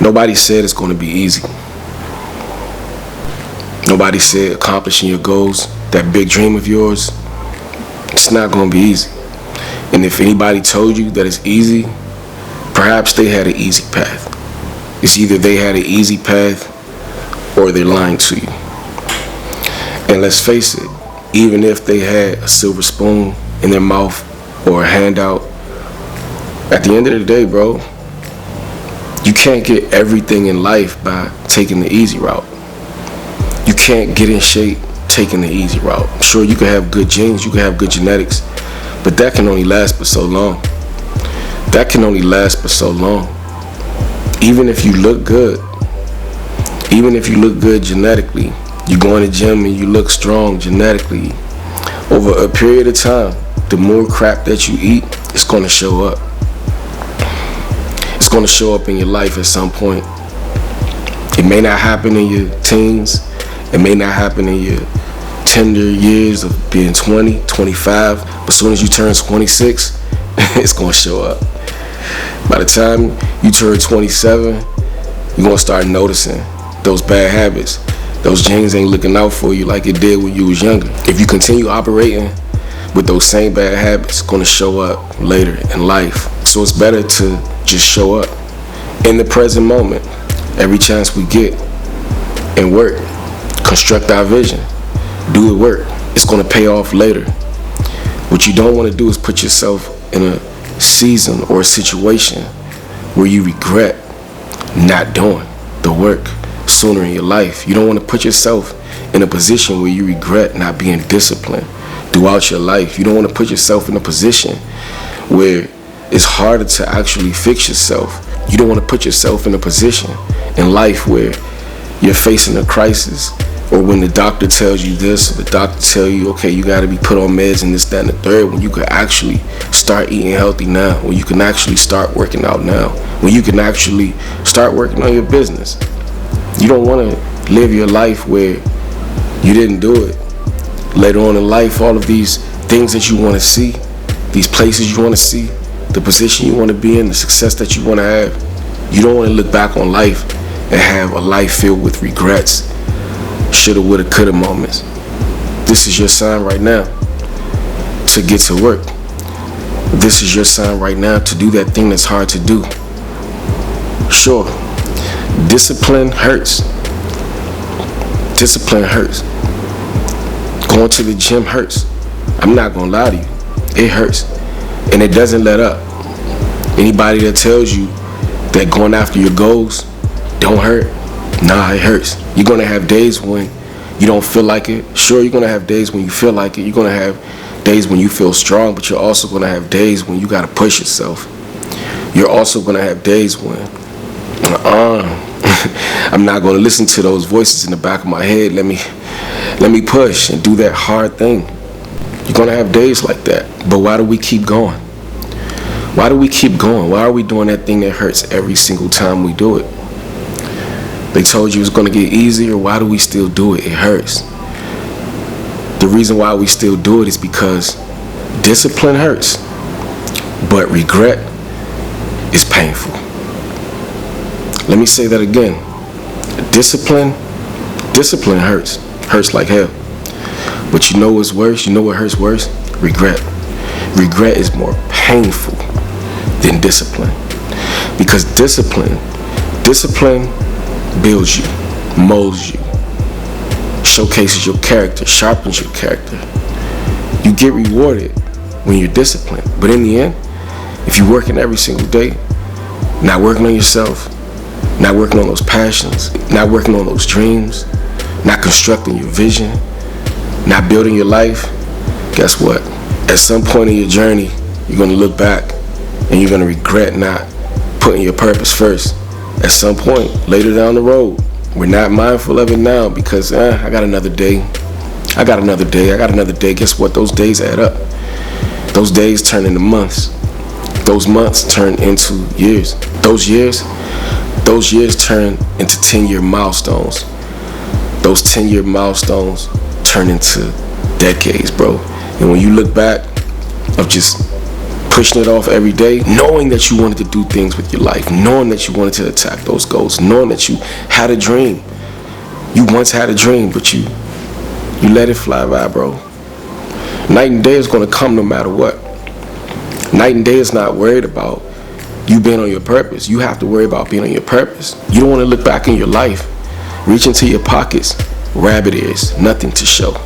Nobody said it's going to be easy. Nobody said accomplishing your goals, that big dream of yours, it's not going to be easy. And if anybody told you that it's easy, perhaps they had an easy path. It's either they had an easy path or they're lying to you. And let's face it, even if they had a silver spoon in their mouth or a handout, at the end of the day, bro, you can't get everything in life by taking the easy route. You can't get in shape taking the easy route. Sure, you can have good genes, you can have good genetics, but that can only last for so long. That can only last for so long. Even if you look good, genetically, you go in the gym and you look strong genetically, over a period of time, the more crap that you eat, it's going to show up. It's going to show up in your life at some point. It may not happen in your teens. It may not happen in your tender years of being 20, 25, but as soon as you turn 26, it's going to show up. By the time you turn 27, you're going to start noticing those bad habits. Those genes ain't looking out for you like it did when you was younger. If you continue operating with those same bad habits, it's going to show up later in life. So it's better to just show up in the present moment every chance we get and work. Construct our vision. Do the work. It's going to pay off later. What you don't want to do is put yourself in a season or a situation where you regret not doing the work sooner in your life. You don't want to put yourself in a position where you regret not being disciplined throughout your life. You don't want to put yourself in a position where it's harder to actually fix yourself. You don't want to put yourself in a position in life where you're facing a crisis, or when the doctor tells you this, or the doctor tell you, okay, you got to be put on meds and this, that, and the third, when you could actually start eating healthy now, when you can actually start working out now, when you can actually start working on your business. You don't want to live your life where you didn't do it. Later on in life, all of these things that you want to see, these places you want to see, the position you want to be in, the success that you want to have, you don't want to look back on life and have a life filled with regrets, shoulda, woulda, coulda moments. This is your sign right now to get to work. This is your sign right now to do that thing that's hard to do. Sure, discipline hurts. Discipline hurts. Going to the gym hurts. I'm not gonna lie to you. It hurts. And it doesn't let up. Anybody that tells you that going after your goals don't hurt, nah, it hurts. You're gonna have days when you don't feel like it. Sure, you're gonna have days when you feel like it. You're gonna have days when you feel strong, but you're also gonna have days when you gotta push yourself. You're also gonna have days when, I'm not gonna listen to those voices in the back of my head. Let me push and do that hard thing. You're gonna have days like that. But why do we keep going? Why do we keep going? Why are we doing that thing that hurts every single time we do it? They told you it's gonna get easier. Why do we still do it? It hurts. The reason why we still do it is because discipline hurts, but regret is painful. Let me say that again. Discipline hurts like hell. But you know what's worse? You know what hurts worse? Regret. Regret is more painful than discipline. Because discipline builds you, molds you, showcases your character, sharpens your character. You get rewarded when you're disciplined. But in the end, if you're working every single day, not working on yourself, not working on those passions, not working on those dreams, not constructing your vision, not building your life, guess what? At some point in your journey, you're going to look back and you're going to regret not putting your purpose first. At some point later down the road, we're not mindful of it now because I got another day. I got another day. Guess what? Those days add up. Those days turn into months. Those months turn into years. Those years turn into 10-year milestones. Those 10-year milestones turn into decades, bro. And when you look back of just pushing it off every day, knowing that you wanted to do things with your life, knowing that you wanted to attack those goals, knowing that you had a dream. You once had a dream, but you let it fly by, bro. Night and day is going to come no matter what. Night and day is not worried about you being on your purpose. You have to worry about being on your purpose. You don't want to look back in your life, reach into your pockets, rabbit ears, nothing to show.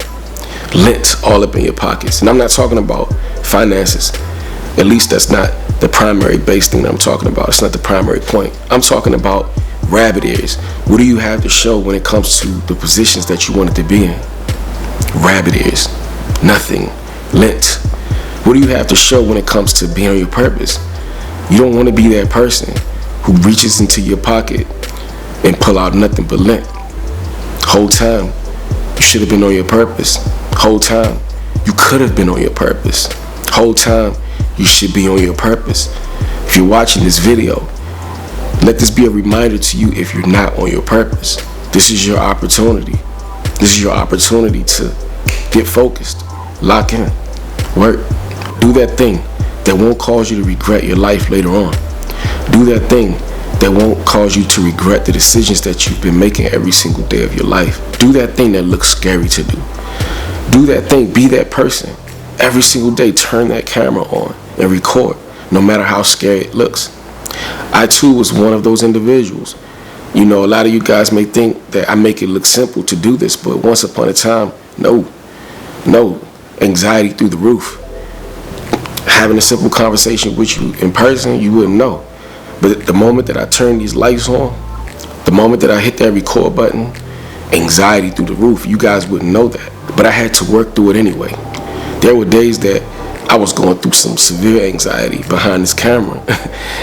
Lint all up in your pockets. And I'm not talking about finances. At least that's not the primary base thing that I'm talking about. It's not the primary point. I'm talking about rabbit ears. What do you have to show when it comes to the positions that you wanted to be in? Rabbit ears. Nothing. Lint. What do you have to show when it comes to being on your purpose? You don't want to be that person who reaches into your pocket and pull out nothing but lint. Whole time, you should have been on your purpose. Whole time, you could have been on your purpose. Whole time, you should be on your purpose. If you're watching this video, let this be a reminder to you if you're not on your purpose. This is your opportunity. This is your opportunity to get focused, lock in, work. Do that thing that won't cause you to regret your life later on. Do that thing that won't cause you to regret the decisions that you've been making every single day of your life. Do that thing that looks scary to do. Do that thing, be that person. Every single day, turn that camera on and record, no matter how scary it looks. I too was one of those individuals. You know, a lot of you guys may think that I make it look simple to do this, but once upon a time, no, anxiety through the roof. Having a simple conversation with you in person, you wouldn't know. But the moment that I turn these lights on, the moment that I hit that record button, anxiety through the roof, you guys wouldn't know that. But I had to work through it anyway. There were days that I was going through some severe anxiety behind this camera,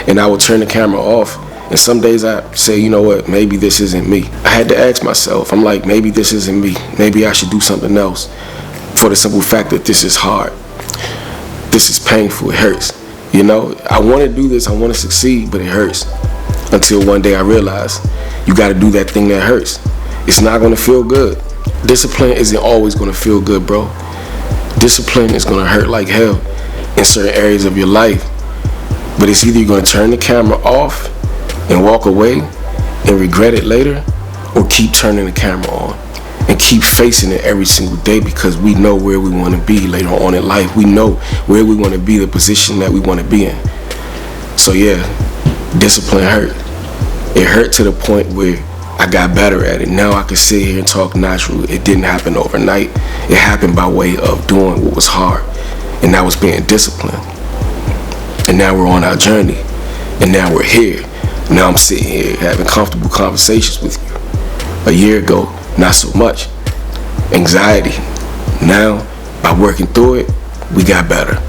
and I would turn the camera off. And some days I say, you know what, maybe this isn't me. I had to ask myself, I'm like, maybe this isn't me. Maybe I should do something else, for the simple fact that this is hard. This is painful, it hurts. You know, I want to do this, I want to succeed, but it hurts. Until one day I realized, you got to do that thing that hurts. It's not going to feel good. Discipline isn't always going to feel good, bro. Discipline is going to hurt like hell in certain areas of your life. But it's either you're going to turn the camera off and walk away and regret it later, or keep turning the camera on and keep facing it every single day, because we know where we want to be later on in life. We know where we want to be, the position that we want to be in. So yeah, discipline hurt. It hurt to the point where I got better at it. Now I can sit here and talk natural. It didn't happen overnight. It happened by way of doing what was hard, and that was being disciplined. And now we're on our journey, and now we're here. Now I'm sitting here having comfortable conversations with you. A year ago, not so much. Anxiety. Now, by working through it, we got better.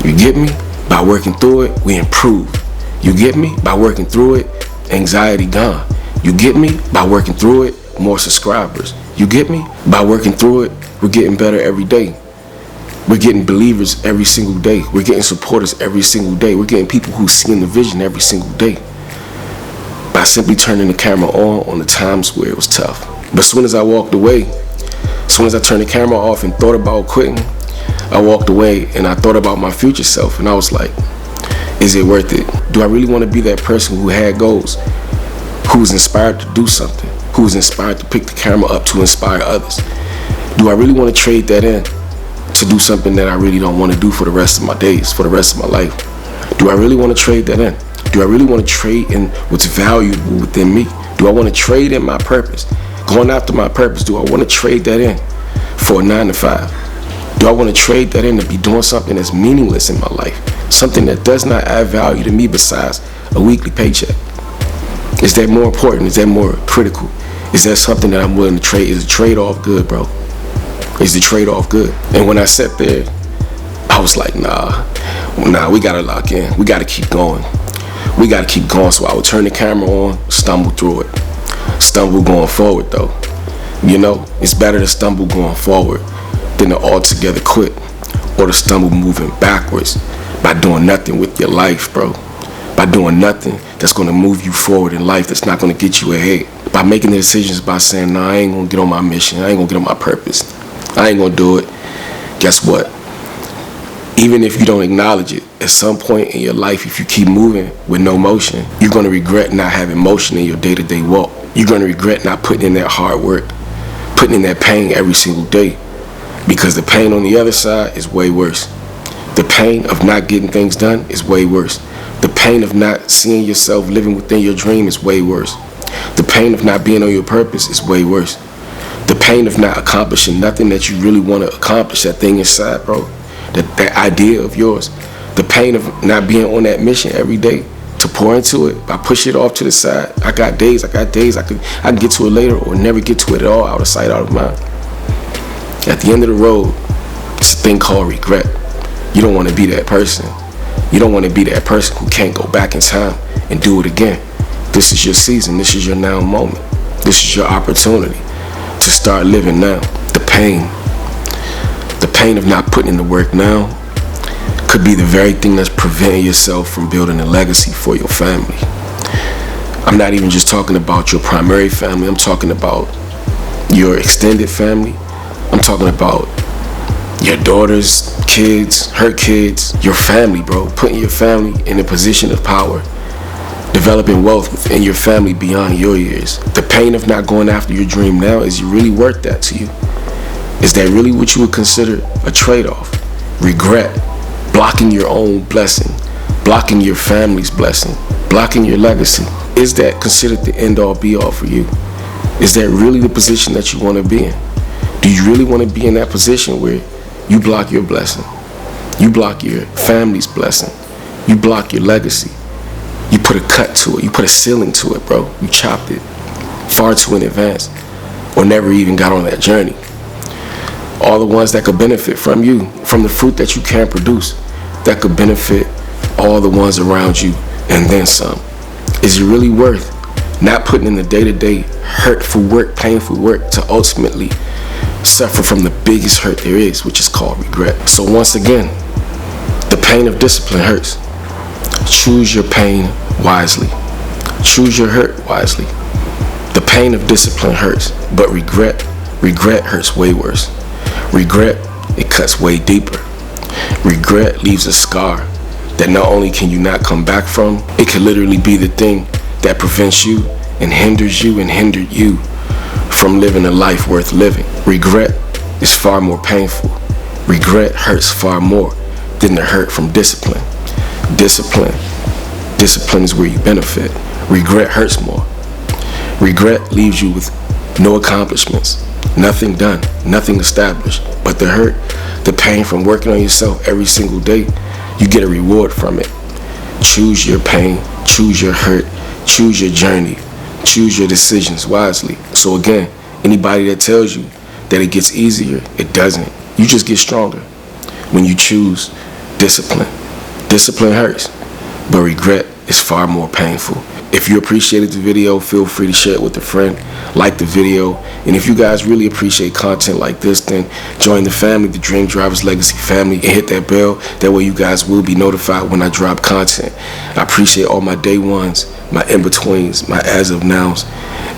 You get me? By working through it, we improved. You get me? By working through it, anxiety gone. You get me? By working through it, more subscribers. You get me? By working through it, we're getting better every day. We're getting believers every single day. We're getting supporters every single day. We're getting people who see in the vision every single day. By simply turning the camera on the times where it was tough. But as soon as I walked away, as soon as I turned the camera off and thought about quitting, I walked away and I thought about my future self, and I was like, is it worth it? Do I really want to be that person who had goals, who was inspired to do something, who was inspired to pick the camera up to inspire others? Do I really want to trade that in to do something that I really don't want to do for the rest of my days, for the rest of my life? Do I really want to trade that in? Do I really want to trade in what's valuable within me? Do I want to trade in my purpose? Going after my purpose, do I want to trade that in for a 9 to 5? Do I want to trade that in to be doing something that's meaningless in my life? Something that does not add value to me besides a weekly paycheck? Is that more important? Is that more critical? Is that something that I'm willing to trade? Is the trade-off good, bro? Is the trade-off good? And when I sat there, I was like, nah, we gotta lock in. We gotta keep going. We gotta keep going. So I would turn the camera on, stumble through it. Stumble going forward though. You know, it's better to stumble going forward than to altogether quit, or to stumble moving backwards by doing nothing with your life, bro. By doing nothing that's gonna move you forward in life, that's not gonna get you ahead. By making the decisions by saying, nah, I ain't gonna get on my mission. I ain't gonna get on my purpose. I ain't gonna do it. Guess what? Even if you don't acknowledge it, at some point in your life, if you keep moving with no motion, you're going to regret not having motion in your day-to-day walk. You're going to regret not putting in that hard work, putting in that pain every single day. Because the pain on the other side is way worse. The pain of not getting things done is way worse. The pain of not seeing yourself living within your dream is way worse. The pain of not being on your purpose is way worse. The pain of not accomplishing nothing that you really want to accomplish, that thing inside, bro. That idea of yours. The pain of not being on that mission every day to pour into it by pushing it off to the side. I got days, I can get to it later or never get to it at all, out of sight, out of mind. At the end of the road, it's a thing called regret. You don't want to be that person. You don't want to be that person who can't go back in time and do it again. This is your season. This is your now moment. This is your opportunity to start living now. The pain of not putting in the work now could be the very thing that's preventing yourself from building a legacy for your family. I'm not even just talking about your primary family. I'm talking about your extended family. I'm talking about your daughter's kids, her kids, your family, bro. Putting your family in a position of power. Developing wealth within your family beyond your years. The pain of not going after your dream now, is it really worth that to you? Is that really what you would consider a trade-off? Regret, blocking your own blessing, blocking your family's blessing, blocking your legacy. Is that considered the end-all be-all for you? Is that really the position that you want to be in? Do you really want to be in that position where you block your blessing? You block your family's blessing. You block your legacy. You put a cut to it. You put a ceiling to it, bro. You chopped it far too in advance or never even got on that journey. All the ones that could benefit from you, from the fruit that you can produce, that could benefit all the ones around you and then some. Is it really worth not putting in the day-to-day hurtful work, painful work to ultimately suffer from the biggest hurt there is, which is called regret? So once again, the pain of discipline hurts. Choose your pain wisely. Choose your hurt wisely. The pain of discipline hurts, but regret hurts way worse. Regret, it cuts way deeper. Regret leaves a scar that not only can you not come back from, it can literally be the thing that prevents you and hinders you and hindered you from living a life worth living. Regret is far more painful. Regret hurts far more than the hurt from discipline. Discipline is where you benefit. Regret hurts more. Regret leaves you with no accomplishments, nothing done, nothing established. But the hurt, the pain from working on yourself every single day, you get a reward from it. Choose your pain, choose your hurt, choose your journey, choose your decisions wisely. So again, anybody that tells you that it gets easier, it doesn't. You just get stronger when you choose discipline. Discipline hurts, but regret is far more painful. If you appreciated the video, feel free to share it with a friend, like the video, and if you guys really appreciate content like this, then join the family, the Dream Drivers Legacy family, and hit that bell. That way you guys will be notified when I drop content. I appreciate all my day ones, my in-betweens, my as of nows,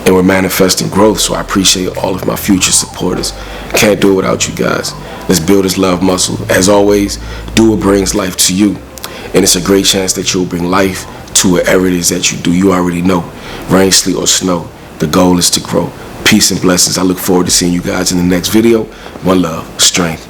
and we're manifesting growth, so I appreciate all of my future supporters. Can't do it without you guys. Let's build this love muscle. As always, do what brings life to you, and it's a great chance that you'll bring life to whatever it is that you do. You already know. Rain, sleet, or snow, the goal is to grow. Peace and blessings. I look forward to seeing you guys in the next video. One love, strength.